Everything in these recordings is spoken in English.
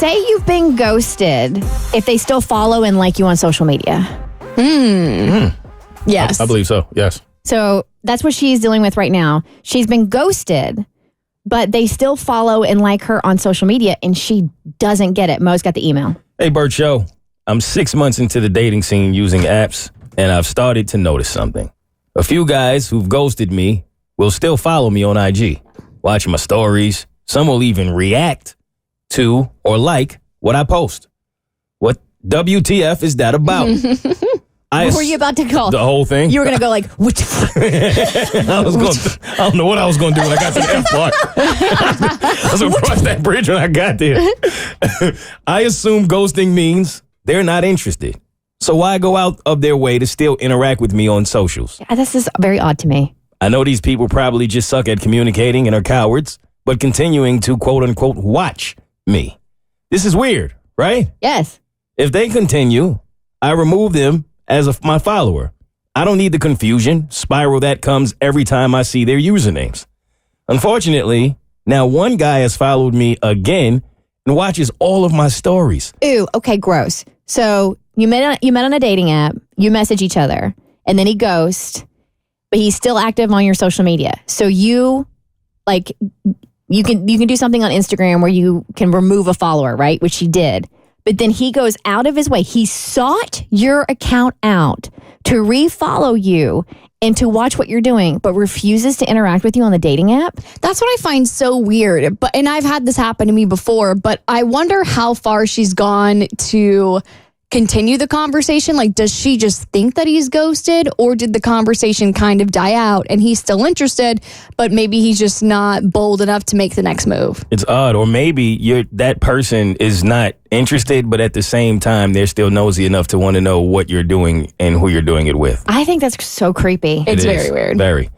say you've been ghosted if they still follow and like you on social media. Yes. I believe so, yes. So that's what she's dealing with right now. She's been ghosted, but they still follow and like her on social media, and she doesn't get it. Mo's got the email. Hey, Bert Show. I'm 6 months into the dating scene using apps, and I've started to notice something. A few guys who've ghosted me will still follow me on IG, watch my stories. Some will even react to or like what I post. What WTF is that about? What were you about to call? The whole thing? You were going to go like, what? I don't know what I was going to do when I got to the F part. I was going to cross that bridge when I got there. I assume ghosting means they're not interested. So why go out of their way to still interact with me on socials? Yeah, this is very odd to me. I know these people probably just suck at communicating and are cowards, but continuing to quote unquote watch me. This is weird, right? Yes. If they continue, I remove them as my follower. I don't need the confusion spiral that comes every time I see their usernames. Unfortunately, now one guy has followed me again and watches all of my stories. Ooh, okay, gross. So you met on a dating app, you message each other, and then he ghosts, but he's still active on your social media. So you can do something on Instagram where you can remove a follower, right? Which he did. But then he goes out of his way. He sought your account out to refollow you and to watch what you're doing, but refuses to interact with you on the dating app. That's what I find so weird. And I've had this happen to me before, but I wonder how far she's gone to continue the conversation. Like, does she just think that he's ghosted, or did the conversation kind of die out and he's still interested, but maybe he's just not bold enough to make the next move? It's odd. Or maybe that person is not interested, but at the same time, they're still nosy enough to want to know what you're doing and who you're doing it with. I think that's so creepy. It's very weird. Very.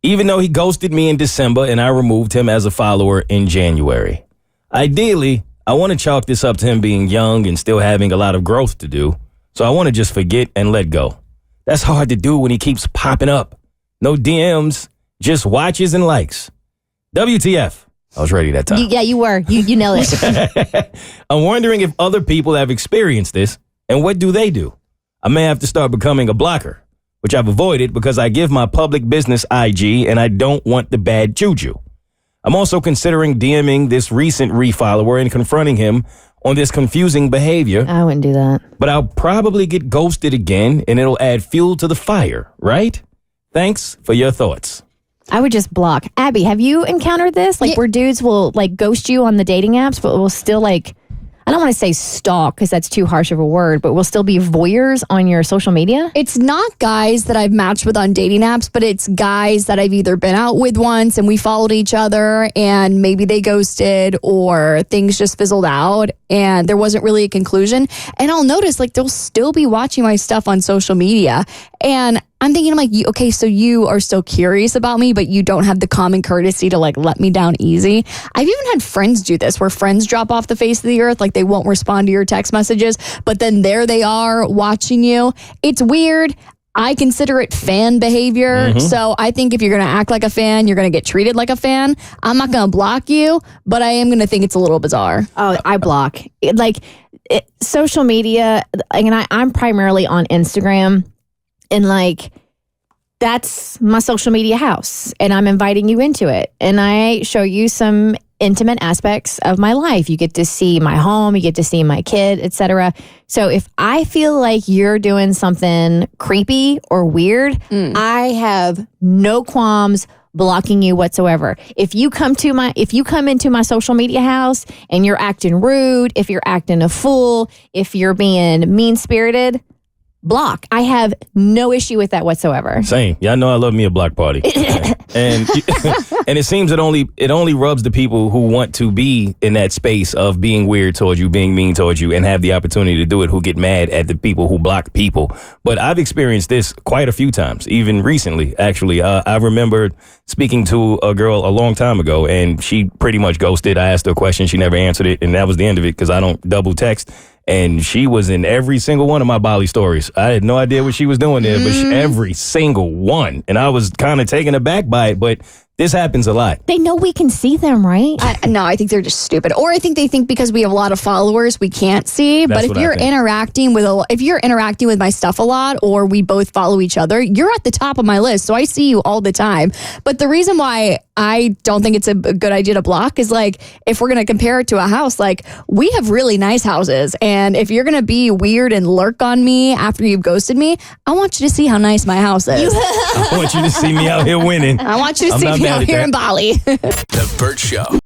Even though he ghosted me in December and I removed him as a follower in January. Ideally, I want to chalk this up to him being young and still having a lot of growth to do. So I want to just forget and let go. That's hard to do when he keeps popping up. No DMs, just watches and likes. WTF. I was ready that time. Yeah, you were. You nailed it. I'm wondering if other people have experienced this, and what do they do? I may have to start becoming a blocker, which I've avoided because I give my public business IG and I don't want the bad juju. I'm also considering DMing this recent refollower and confronting him on this confusing behavior. I wouldn't do that. But I'll probably get ghosted again, and it'll add fuel to the fire, right? Thanks for your thoughts. I would just block. Abby, have you encountered this? Where dudes will ghost you on the dating apps, but will still I don't want to say stalk because that's too harsh of a word, but will still be voyeurs on your social media? It's not guys that I've matched with on dating apps, but it's guys that I've either been out with once and we followed each other and maybe they ghosted or things just fizzled out and there wasn't really a conclusion. And I'll notice they'll still be watching my stuff on social media. And I'm thinking, okay, so you are still curious about me, but you don't have the common courtesy to let me down easy. I've even had friends do this where friends drop off the face of the earth, they won't respond to your text messages, but then there they are watching you. It's weird. I consider it fan behavior. Mm-hmm. So I think if you're going to act like a fan, you're going to get treated like a fan. I'm not going to block you, but I am going to think it's a little bizarre. Oh, I block. Social media, and I'm primarily on Instagram. And that's my social media house and I'm inviting you into it. And I show you some intimate aspects of my life. You get to see my home, you get to see my kid, etc. So if I feel like you're doing something creepy or weird, I have no qualms blocking you whatsoever. If you come into my social media house and you're acting rude, if you're acting a fool, if you're being mean-spirited, block. I have no issue with that whatsoever. Same. Y'all know I love me a block party. and it seems it only rubs the people who want to be in that space of being weird towards you, being mean towards you, and have the opportunity to do it, who get mad at the people who block people. But I've experienced this quite a few times, even recently, actually. I remember speaking to a girl a long time ago, and she pretty much ghosted. I asked her a question. She never answered it, and that was the end of it because I don't double text. And she was in every single one of my Bali stories. I had no idea what she was doing there, but every single one. And I was kind of taken aback by it. But This happens a lot. They know we can see them, right? No, I think they're just stupid. Or I think they think because we have a lot of followers, we can't see. That's But if what I you're think. if you're interacting with my stuff a lot, or we both follow each other, you're at the top of my list. So I see you all the time. But the reason why I don't think it's a good idea to block is like, if we're going to compare it to a house, like we have really nice houses. And if you're going to be weird and lurk on me after you've ghosted me, I want you to see how nice my house is. I want you to see me out here winning. I want you to I'm see not me mad out at here that. in Bali. The Bert Show.